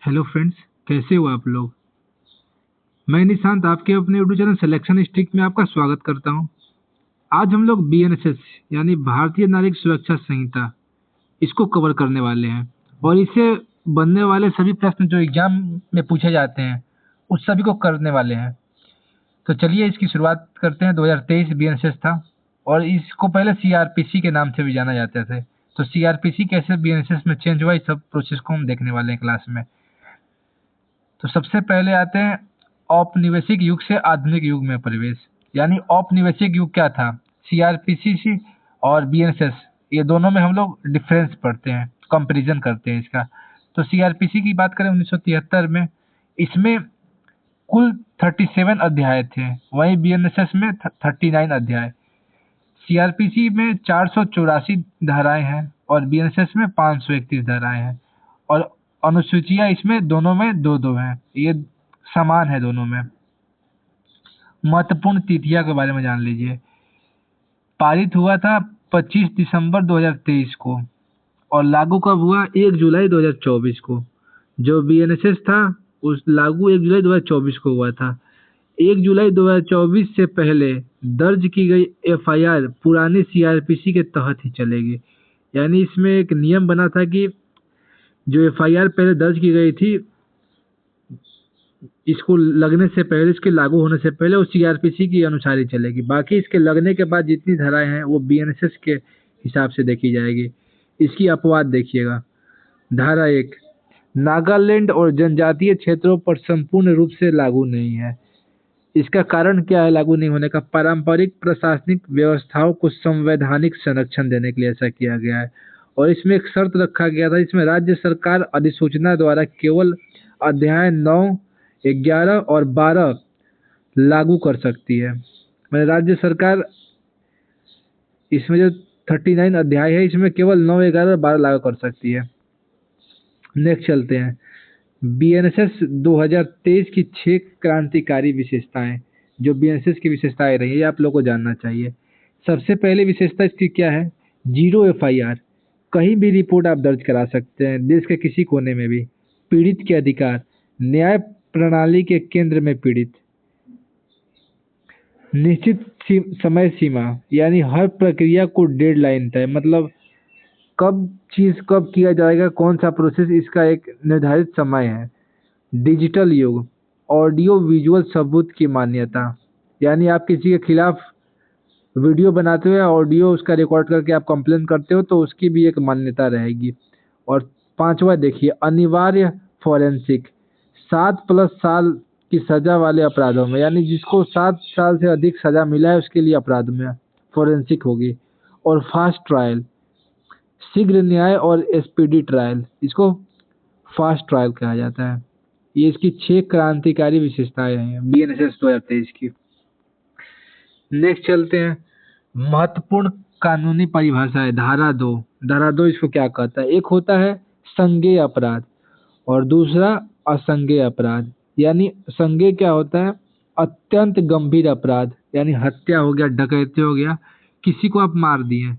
Hello friends, कैसे हो आप लोग। मैं निशांत आपके अपने यूट्यूब चैनल सिलेक्शन स्टिक में आपका स्वागत करता हूं। आज हम लोग बीएनएसएस यानी भारतीय नागरिक सुरक्षा संहिता इसको कवर करने वाले हैं और इससे बनने वाले सभी प्रश्न जो एग्जाम में पूछे जाते हैं उस सभी को करने वाले हैं। तो चलिए इसकी शुरुआत करते हैं। 2023 बीएनएसएस था और इसको पहले सीआरपीसी के नाम से भी जाना जाता था। तो सीआरपीसी कैसे बीएनएसएस में चेंज हुआ, इस सब प्रोसेस को हम देखने वाले हैं क्लास में। तो सबसे पहले आते हैं औपनिवेशिक युग से आधुनिक युग में प्रवेश। यानी औपनिवेशिक युग क्या था, सीआरपीसी और बीएनएसएस, ये दोनों में हम लोग डिफरेंस पढ़ते हैं, कंपैरिजन करते हैं इसका। तो सीआरपीसी की बात करें 1973 में, इसमें कुल 37 अध्याय थे, वहीं बीएनएसएस में 39 अध्याय। सीआरपीसी में 484 धाराएं हैं और बीएनएसएस में 531 धाराएं हैं और अनुसूचियां इसमें दोनों में दो दो हैं, ये समान है दोनों में। महत्वपूर्ण तिथियां के बारे में जान लीजिए। पारित हुआ था 25 दिसंबर 2023 को और लागू कब हुआ, 1 जुलाई 2024 को। जो बीएनएसएस था उस लागू 1 जुलाई 2024 को हुआ था। 1 जुलाई 2024 से पहले दर्ज की गई एफआईआर पुरानी सीआरपीसी के तहत ही चलेगी। यानी इसमें एक नियम बना था कि जो एफआईआर पहले दर्ज की गई थी, इसको लगने से पहले, इसके लागू होने से पहले वो सीआरपीसी के अनुसार ही चलेगी। बाकी इसके लगने के बाद जितनी धाराएं हैं वो बीएनएसएस के हिसाब से देखी जाएगी। इसकी अपवाद देखिएगा। धारा 1, नागालैंड और जनजातीय क्षेत्रों पर संपूर्ण रूप से लागू नहीं है। इसका कारण क्या है लागू नहीं होने का? पारंपरिक प्रशासनिक व्यवस्थाओं को संवैधानिक संरक्षण देने के लिए ऐसा किया गया है। और इसमें एक शर्त रखा गया था, इसमें राज्य सरकार अधिसूचना द्वारा केवल अध्याय 9, 11 और 12 लागू कर सकती है। मतलब राज्य सरकार इसमें जो 39 अध्याय है इसमें केवल 9, 11 और 12 लागू कर सकती है। नेक्स्ट चलते हैं। बीएनएसएस 2023 की 6 क्रांतिकारी विशेषताएं। जो बीएनएसएस की विशेषताएं रही है ये आप लोगों को जानना चाहिए। सबसे पहले विशेषता इसकी क्या है? जीरो एफआईआर, कहीं भी रिपोर्ट आप दर्ज करा सकते हैं, देश के किसी कोने में भी। पीड़ित के अधिकार, न्याय प्रणाली के केंद्र में पीड़ित। निश्चित समय सीमा, यानी हर प्रक्रिया को डेडलाइन तय, मतलब कब चीज कब किया जाएगा, कौन सा प्रोसेस, इसका एक निर्धारित समय है। डिजिटल युग, ऑडियो विजुअल सबूत की मान्यता, यानी आप किसी के खिलाफ वीडियो बनाते हो या ऑडियो उसका रिकॉर्ड करके आप कंप्लेन करते हो तो उसकी भी एक मान्यता रहेगी। और पांचवा देखिए, अनिवार्य फॉरेंसिक, 7+ साल की सजा वाले अपराधों में, यानी जिसको 7 साल से अधिक सजा मिला है उसके लिए अपराध में फॉरेंसिक होगी। और फास्ट ट्रायल, शीघ्र न्याय और स्पीडी ट्रायल, इसको फास्ट ट्रायल कहा जाता है। ये इसकी 6 क्रांतिकारी विशेषताएं हैं बीएनएसएस 2023 की। नेक्स्ट चलते हैं। महत्वपूर्ण कानूनी परिभाषा है धारा 2। धारा 2 इसको क्या कहता है? एक होता है संज्ञेय अपराध और दूसरा असंज्ञेय अपराध। यानी संज्ञेय क्या होता है? अत्यंत गंभीर अपराध, यानी हत्या हो गया, डकैती हो गया, किसी को आप मार दिए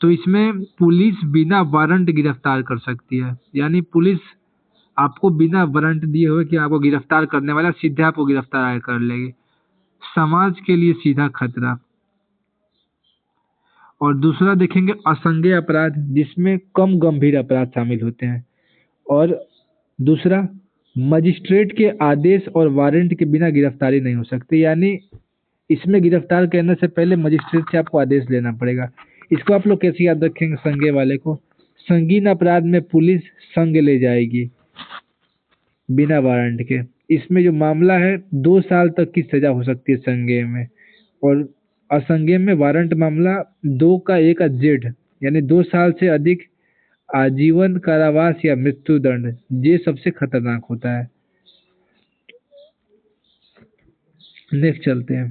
तो इसमें पुलिस बिना वारंट गिरफ्तार कर सकती है। यानी पुलिस आपको बिना वारंट दिए हुए कि आपको गिरफ्तार करने वाला, सीधे आपको गिरफ्तार कर लेगी। समाज के लिए सीधा खतरा। और दूसरा देखेंगे असंज्ञेय अपराध, जिसमें कम गंभीर अपराध शामिल होते हैं। और दूसरा, मजिस्ट्रेट के आदेश और वारंट के बिना गिरफ्तारी नहीं हो सकती, यानी इसमें गिरफ्तार करने से पहले मजिस्ट्रेट से आपको आदेश लेना पड़ेगा। इसको आप लोग कैसे याद रखेंगे संज्ञेय वाले को? संगीन अपराध में पुलिस संग ले जाएगी बिना वारंट के। इसमें जो मामला है 2 साल तक की सजा हो सकती है संज्ञेय में। और असंज्ञेय में वारंट मामला 2 का 1 जेड, यानी 2 साल से अधिक आजीवन कारावास या मृत्यु दंड, ये सबसे खतरनाक होता है। नेक्स्ट चलते हैं।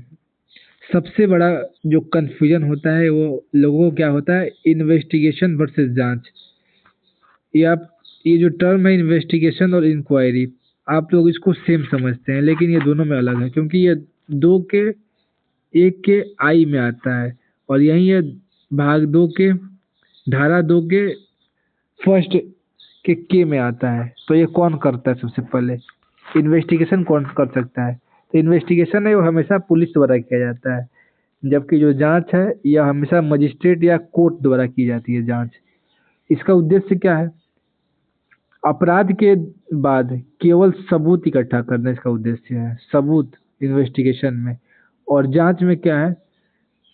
सबसे बड़ा जो कंफ्यूजन होता है वो लोगों को क्या होता है? इन्वेस्टिगेशन वर्सेस जांच। ये जो टर्म है इन्वेस्टिगेशन और इंक्वायरी, आप लोग इसको सेम समझते हैं लेकिन ये दोनों में अलग है, क्योंकि ये 2 के 1 के आई में आता है और यही है भाग 2 के, धारा 2 के फर्स्ट के में आता है। तो ये कौन करता है सबसे पहले? इन्वेस्टिगेशन कौन कर सकता है? तो इन्वेस्टिगेशन है वो हमेशा पुलिस द्वारा किया जाता है, जबकि जो जांच है यह हमेशा मजिस्ट्रेट या कोर्ट द्वारा की जाती है जांच। इसका उद्देश्य क्या है? अपराध के बाद केवल सबूत इकट्ठा करना इसका उद्देश्य है, सबूत इन्वेस्टिगेशन में। और जांच में क्या है?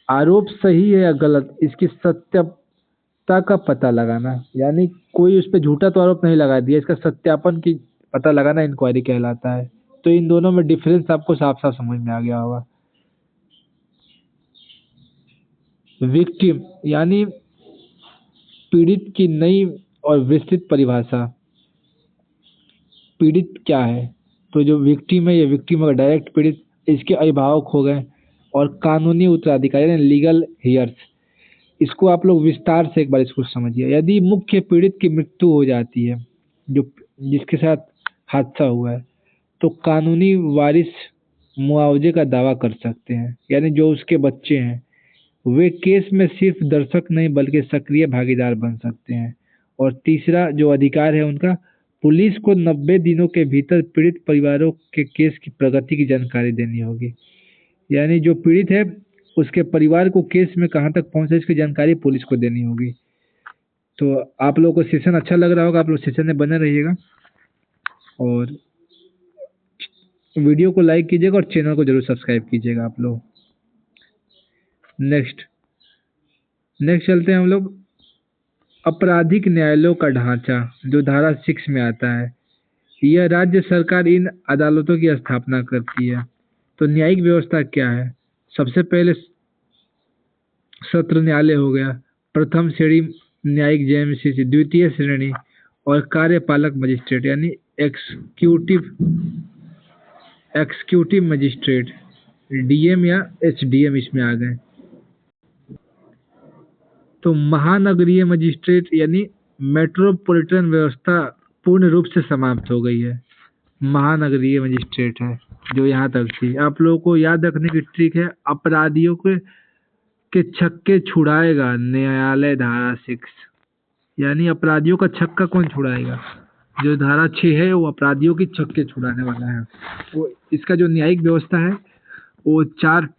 आरोप सही है या गलत इसकी सत्यता का पता लगाना, यानी कोई उस पर झूठा तो आरोप नहीं लगा दिया, इसका सत्यापन की पता लगाना इंक्वायरी कहलाता है। तो इन दोनों में डिफरेंस आपको साफ साफ समझ में आ गया होगा। विक्टिम यानी पीड़ित की नई और विस्तृत परिभाषा। पीड़ित क्या है? तो जो विक्टिम है, ये विक्टिम अगर डायरेक्ट पीड़ित, इसके अभिभावक हो गए और कानूनी उत्तराधिकारी यानी लीगल हेयर्स। इसको आप लोग विस्तार से एक बार इसको समझिए। यदि मुख्य पीड़ित की मृत्यु हो जाती है, जो जिसके साथ हादसा हुआ है, तो कानूनी वारिस मुआवजे का दावा कर सकते हैं, यानी जो उसके बच्चे हैं वे केस में सिर्फ दर्शक नहीं बल्कि सक्रिय भागीदार बन सकते हैं। और तीसरा जो अधिकार है उनका, पुलिस को 90 दिनों के भीतर पीड़ित परिवारों के केस की प्रगति की जानकारी देनी होगी। यानी जो पीड़ित है उसके परिवार को केस में कहाँ तक पहुंचा इसकी जानकारी पुलिस को देनी होगी। तो आप लोगों को सेशन अच्छा लग रहा होगा, आप लोग सेशन में बने रहिएगा और वीडियो को लाइक कीजिएगा और चैनल को जरूर सब्सक्राइब कीजिएगा आप लोग। नेक्स्ट नेक्स्ट चलते हैं हम लोग आपराधिक न्यायालयों का ढांचा, जो धारा 6 में आता है। यह राज्य सरकार इन अदालतों की स्थापना करती है। तो न्यायिक व्यवस्था क्या है? सबसे पहले सत्र न्यायालय हो गया, प्रथम श्रेणी न्यायिक जेएमसी, द्वितीय श्रेणी और कार्यपालक मजिस्ट्रेट यानी एक्सिक्यूटिव मजिस्ट्रेट, डीएम या एचडीएम इसमें आ गए। तो महानगरीय मजिस्ट्रेट यानी मेट्रोपॉलिटन व्यवस्था पूर्ण रूप से समाप्त हो गई है। महानगरीय मजिस्ट्रेट है जो यहाँ तक थी। आप लोगों को याद रखने की ट्रिक है, अपराधियों के छक्के छुड़ाएगा न्यायालय धारा 6। यानी अपराधियों का छक्का कौन छुड़ाएगा? जो धारा 6 है वो अपराधियों की छक्के छुड़ाने वाला है। वो इसका जो न्यायिक व्यवस्था है वो 4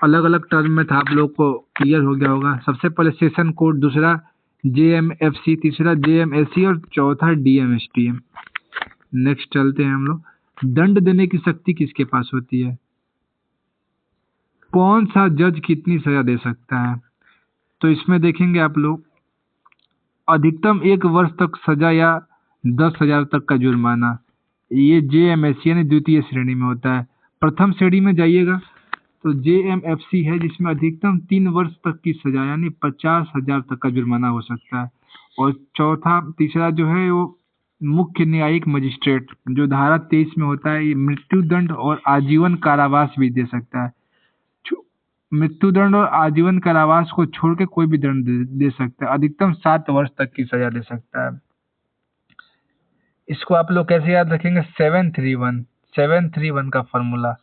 अलग अलग टर्म में था, आप लोग को क्लियर हो गया होगा। सबसे पहले सेशन कोर्ट, दूसरा जेएमएफसी, तीसरा जेएमएससी और चौथा डीएमएसटीएम। नेक्स्ट चलते हैं हम लोग, दंड देने की शक्ति किसके पास होती है? कौन सा जज कितनी सजा दे सकता है? तो इसमें देखेंगे आप लोग, अधिकतम 1 वर्ष तक सजा या 10,000 तक का जुर्माना, ये जेएमएससी यानी द्वितीय श्रेणी में होता है। प्रथम श्रेणी में जाइएगा तो जेएमएफसी है जिसमें अधिकतम 3 वर्ष तक की सजा यानी 50,000 तक का जुर्माना हो सकता है। और तीसरा जो है वो मुख्य न्यायिक मजिस्ट्रेट, जो धारा 23 में होता है, ये मृत्युदंड और आजीवन कारावास भी दे सकता है। मृत्युदंड और आजीवन कारावास को छोड़ के कोई भी दंड दे सकता है, अधिकतम 7 वर्ष तक की सजा दे सकता है। इसको आप लोग कैसे याद रखेंगे? 731 का फॉर्मूला,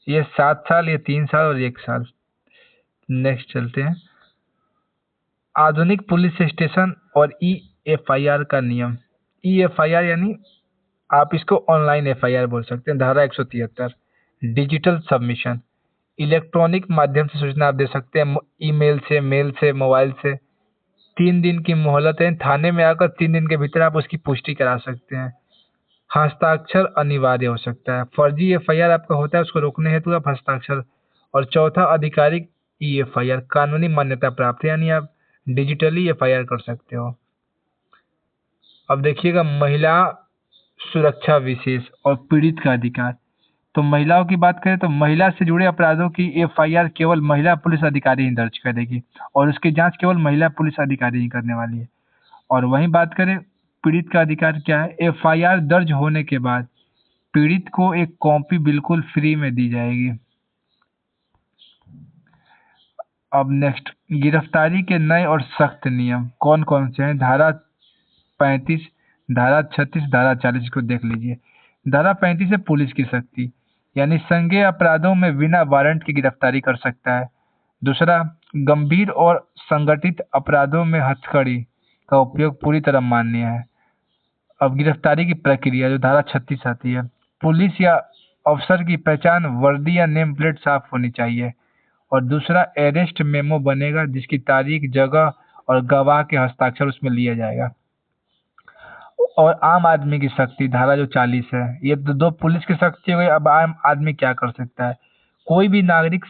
ये 7 साल, ये 3 साल और 1 साल। नेक्स्ट चलते हैं, आधुनिक पुलिस स्टेशन और ईएफआईआर का नियम। ईएफआईआर यानी आप इसको ऑनलाइन एफआईआर बोल सकते हैं। धारा 173 डिजिटल सबमिशन, इलेक्ट्रॉनिक माध्यम से सूचना आप दे सकते हैं, ईमेल से, मेल से, मोबाइल से। 3 दिन की मोहलत है, थाने में आकर 3 दिन के भीतर आप उसकी पुष्टि करा सकते हैं। हस्ताक्षर अनिवार्य हो सकता है, फर्जी एफआईआर आपका होता है उसको रोकने हेतु आप हस्ताक्षर। और चौथा आधिकारिक ईएफआईआर, कानूनी मान्यता प्राप्त है, यानी आप डिजिटली एफआईआर कर सकते हो। अब देखिएगा महिला सुरक्षा विशेष और पीड़ित का अधिकार। तो महिलाओं की बात करें तो महिला से जुड़े अपराधों की एफआईआर केवल महिला पुलिस अधिकारी ही दर्ज करेगी और उसकी जांच केवल महिला पुलिस अधिकारी ही करने वाली है। और वहीं बात करें पीड़ित का अधिकार क्या है? एफआईआर दर्ज होने के बाद पीड़ित को एक कॉपी बिल्कुल फ्री में दी जाएगी। अब नेक्स्ट, गिरफ्तारी के नए और सख्त नियम कौन कौन से हैं? धारा 35, धारा 36, धारा 40 को देख लीजिए। धारा 35 है पुलिस की शक्ति, यानी संज्ञेय अपराधों में बिना वारंट की गिरफ्तारी कर सकता है। दूसरा, गंभीर और संगठित अपराधों में हथकड़ी का उपयोग पूरी तरह मान्य है। अब गिरफ्तारी की प्रक्रिया जो धारा 36 आती है, पुलिस या अफसर की पहचान, वर्दी या नेम प्लेट साफ होनी चाहिए। और दूसरा, अरेस्ट मेमो बनेगा जिसकी तारीख, जगह और गवाह के हस्ताक्षर उसमें लिया जाएगा। और आम आदमी की सख्ती, धारा जो 40 है, ये तो दो पुलिस की सख्ती हो गई। अब आम आदमी क्या कर सकता है? कोई भी नागरिक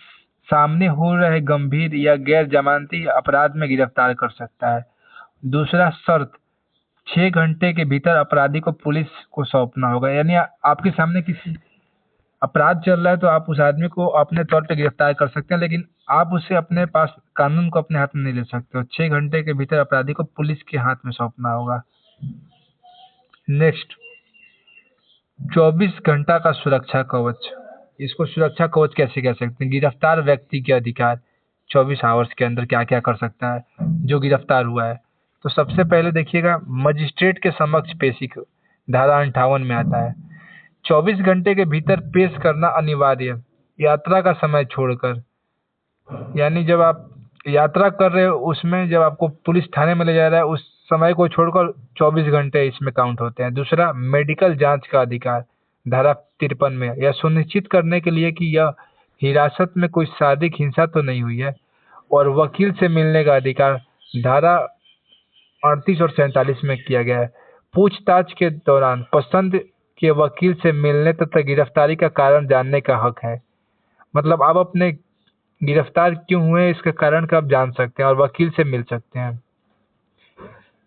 सामने हो रहे गंभीर या गैर जमानती अपराध में गिरफ्तार कर सकता है। दूसरा शर्त, 6 घंटे के भीतर अपराधी को पुलिस को सौंपना होगा। यानी आपके सामने किसी अपराध चल रहा है तो आप उस आदमी को अपने तौर पे गिरफ्तार कर सकते हैं, लेकिन आप उसे अपने पास, कानून को अपने हाथ में नहीं ले सकते हो। 6 घंटे के भीतर अपराधी को पुलिस के हाथ में सौंपना होगा। नेक्स्ट, 24 घंटा का सुरक्षा कवच। इसको सुरक्षा कवच कैसे कह सकते हैं? गिरफ्तार व्यक्ति के अधिकार 24 आवर्स के अंदर क्या क्या कर सकता है जो गिरफ्तार हुआ है। तो सबसे पहले देखिएगा, मजिस्ट्रेट के समक्ष पेशी को धारा 58 में आता है। 24 घंटे के भीतर पेश करना अनिवार्य, यात्रा का समय छोड़कर। यानी जब आप यात्रा कर रहे हो उसमें जब आपको पुलिस थाने में ले जा रहा है उस समय को छोड़कर 24 घंटे इसमें काउंट होते हैं। दूसरा, मेडिकल जांच का अधिकार, धारा 53 में, यह सुनिश्चित करने के लिए कि यह हिरासत में कोई शारीरिक हिंसा तो नहीं हुई है। और वकील से मिलने का अधिकार, धारा 38 और 47 में किया गया है। पूछताछ के दौरान पसंद के वकील से मिलने तथा गिरफ्तारी का कारण जानने का हक है। मतलब आप अपने गिरफ्तार क्यों हुए इसका कारण का आप जान सकते हैं और वकील से मिल सकते हैं।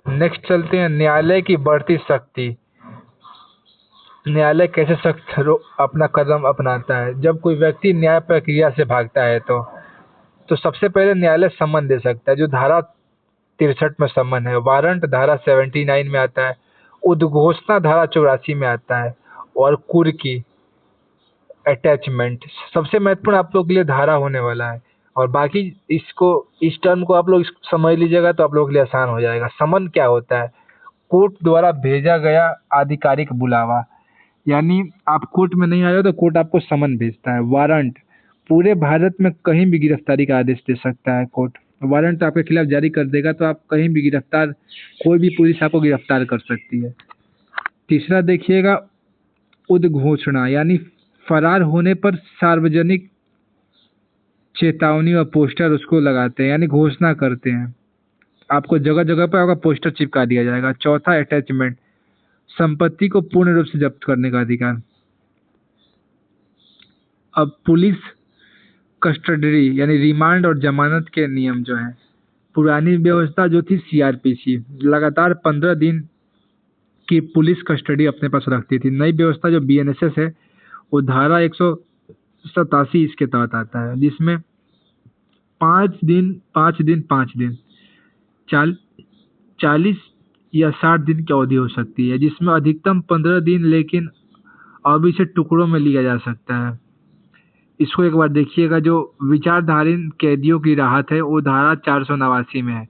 नेक्स्ट चलते हैं, न्यायालय की बढ़ती सख्ती। न्यायालय कैसे सख्त अपना कदम अपनाता है? जब कोई व्यक्ति न्याय प्रक्रिया से भागता है तो सबसे पहले न्यायालय सम्मन दे सकता है, जो धारा 63 में सम्मन है। वारंट धारा 79 में आता है। उद्घोषणा धारा 84 में आता है। और कुर्की, अटैचमेंट, सबसे महत्वपूर्ण आप लोग के लिए धारा होने वाला है। और बाकी इस टर्म को आप लोग समझ लीजिएगा तो आप लोगों के लिए आसान हो जाएगा। समन क्या होता है? कोर्ट द्वारा भेजा गया आधिकारिक बुलावा। यानी आप कोर्ट में नहीं आए हो तो कोर्ट आपको समन भेजता है। वारंट, पूरे भारत में कहीं भी गिरफ्तारी का आदेश दे सकता है कोर्ट। वारंट आपके खिलाफ जारी कर देगा तो आप कहीं भी गिरफ्तार, कोई भी पुलिस आपको गिरफ्तार कर सकती है। तीसरा देखिएगा, उद्घोषणा, यानी फरार होने पर सार्वजनिक चेतावनी और पोस्टर उसको लगाते हैं, यानी घोषणा करते हैं। आपको जगह जगह पर आपका पोस्टर चिपका दिया जाएगा। चौथा, अटैचमेंट, संपत्ति को पूर्ण रूप से जब्त करने का अधिकार। अब पुलिस कस्टडी यानी रिमांड और जमानत के नियम जो हैं, पुरानी व्यवस्था जो थी सीआरपीसी, लगातार 15 दिन की पुलिस कस्टडी अपने पास रखती थी। नई व्यवस्था जो बीएनएसएस है वो धारा 187 इसके तहत आता है, जिसमें 5 दिन 40 या 60 दिन की अवधि हो सकती है, जिसमें अधिकतम 15 दिन, लेकिन अब इसे टुकड़ों में लिया जा सकता है। इसको एक बार देखिएगा, जो विचारधारीन कैदियों की राहत है वो धारा 489 में है।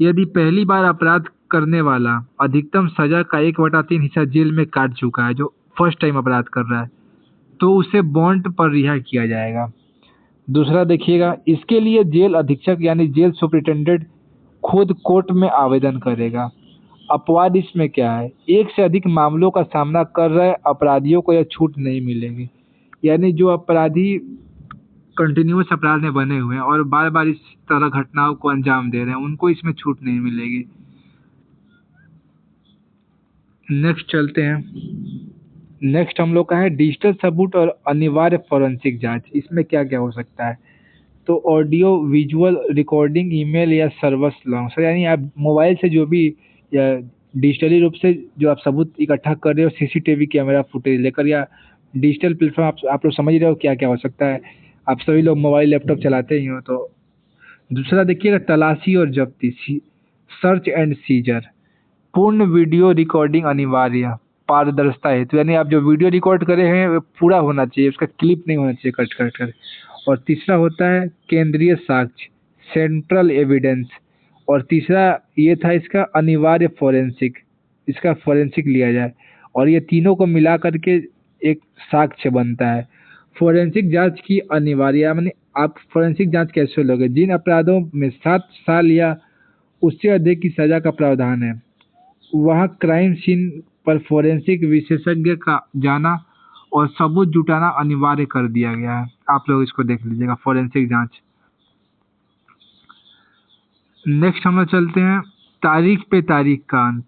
यदि पहली बार अपराध करने वाला अधिकतम सजा का 1/3 हिस्सा जेल में काट चुका है, जो फर्स्ट टाइम अपराध कर रहा है, तो उसे बॉन्ड पर रिहा किया जाएगा। दूसरा देखिएगा, इसके लिए जेल अधीक्षक यानी जेल सुपरिटेंडेंट खुद कोर्ट में आवेदन करेगा। अपवाद इसमें क्या है? एक से अधिक मामलों का सामना कर रहे अपराधियों को यह छूट नहीं मिलेगी। यानी जो अपराधी कंटिन्यूअस अपराध में बने हुए हैं और बार बार इस तरह घटनाओं को अंजाम दे रहे हैं, उनको इसमें छूट नहीं मिलेगी। नेक्स्ट चलते हैं। नेक्स्ट हम लोग का है डिजिटल सबूत और अनिवार्य फॉरेंसिक जांच। इसमें क्या क्या हो सकता है? तो ऑडियो विजुअल रिकॉर्डिंग, ईमेल या सर्वर्स लॉन्ग, सर यानी आप मोबाइल से जो भी या डिजिटली रूप से जो आप सबूत इकट्ठा कर रहे हो, सीसीटीवी कैमरा फुटेज लेकर या डिजिटल प्लेटफॉर्म, आप लोग समझ रहे हो क्या क्या हो सकता है। आप सभी लोग मोबाइल लैपटॉप चलाते ही हो। तो दूसरा देखिएगा, तलाशी और जब्ती, सर्च एंड सीजर, पूर्ण वीडियो रिकॉर्डिंग अनिवार्य, पारदर्शिता हेतु, यानी आप जो वीडियो रिकॉर्ड करे हैं वो पूरा होना चाहिए, उसका क्लिप नहीं होना चाहिए कट कट कर। और तीसरा होता है केंद्रीय साक्ष्य, सेंट्रल एविडेंस। और तीसरा ये था इसका अनिवार्य फॉरेंसिक, इसका फॉरेंसिक लिया जाए। और ये तीनों को मिला करके एक साक्ष्य बनता है। फॉरेंसिक जांच की अनिवार्य, माने आप फॉरेंसिक जांच कैसे लोगे? जिन अपराधों में 7 साल या उससे अधिक की सजा का प्रावधान है वहाँ क्राइम सीन पर फोरेंसिक विशेषज्ञ का जाना और सबूत जुटाना अनिवार्य कर दिया गया है। आप लोग इसको देख लीजिएगा, फोरेंसिक जांच। नेक्स्ट हम लोग चलते हैं तारीख पे तारीख का अंत।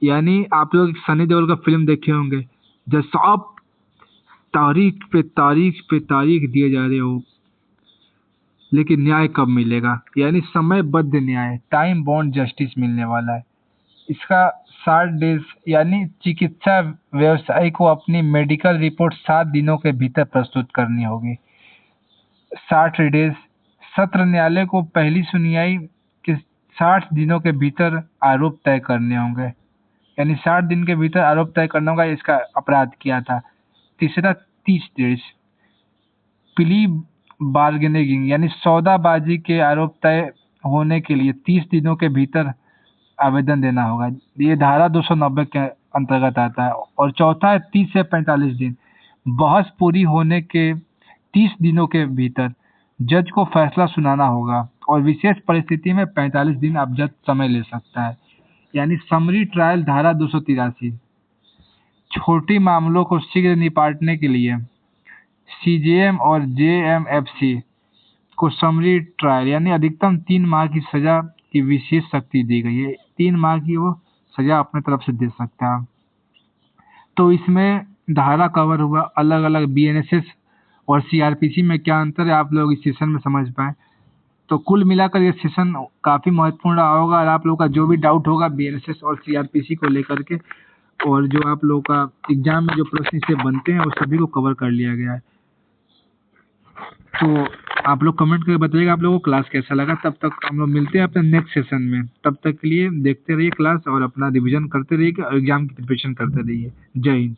यानी आप लोग सनी देओल का फिल्म देखे होंगे, जैसा आप तारीख पे तारीख पे तारीख दिए जा रहे हो, लेकिन न्याय कब मिलेगा? यानी समयबद्ध न्याय, टाइम बाउंड जस्टिस मिलने वाला है। इसका 60 डेज, यानी चिकित्सा व्यवसायी को अपनी मेडिकल रिपोर्ट 7 दिनों के भीतर प्रस्तुत करनी होगी। 60 डेज। सत्र न्यायालय को पहली सुनवाई के 60 दिनों के भीतर आरोप तय करने होंगे, यानी 60 दिन के भीतर आरोप तय करना होगा इसका अपराध किया था। तीसरा 30 डेज। प्ली बार्गेनिंग, यानी सौदाबाजी के आरोप तय होने के लिए 30 दिनों के भीतर आवेदन देना होगा। ये धारा 290 के अंतर्गत आता है। और चौथा है 30 से 45 दिन। बहस पूरी होने के 30 दिनों के भीतर जज को फैसला सुनाना होगा, और विशेष परिस्थिति में 45 दिन अब जज समय ले सकता है। यानी समरी ट्रायल धारा 283। छोटी मामलों को शीघ्र निपटाने के लिए सीजेएम और जेएमएफसी को समरी ट्रायल यानी अधिकतम 3 माह की सजा की विशेष शक्ति दी गई है। 3 माह की वो सजा अपने तरफ से दे सकता है। तो इसमें धारा कवर हुआ, अलग अलग बीएनएसएस और सीआरपीसी में क्या अंतर है आप लोग इस सेशन में समझ पाए। तो कुल मिलाकर ये सेशन काफ़ी महत्वपूर्ण रहा होगा, और आप लोगों का जो भी डाउट होगा बीएनएसएस और सीआरपीसी को लेकर के, और जो आप लोगों का एग्जाम में जो प्रश्न इससे बनते हैं, उस सभी को कवर कर लिया गया है। तो आप लोग कमेंट करके बताइएगा आप लोगों को क्लास कैसा लगा। तब तक हम लोग मिलते हैं अपने नेक्स्ट सेशन में। तब तक के लिए देखते रहिए क्लास और अपना रिवीजन करते रहिए और एग्जाम की प्रिपरेशन करते रहिए। जय हिंद।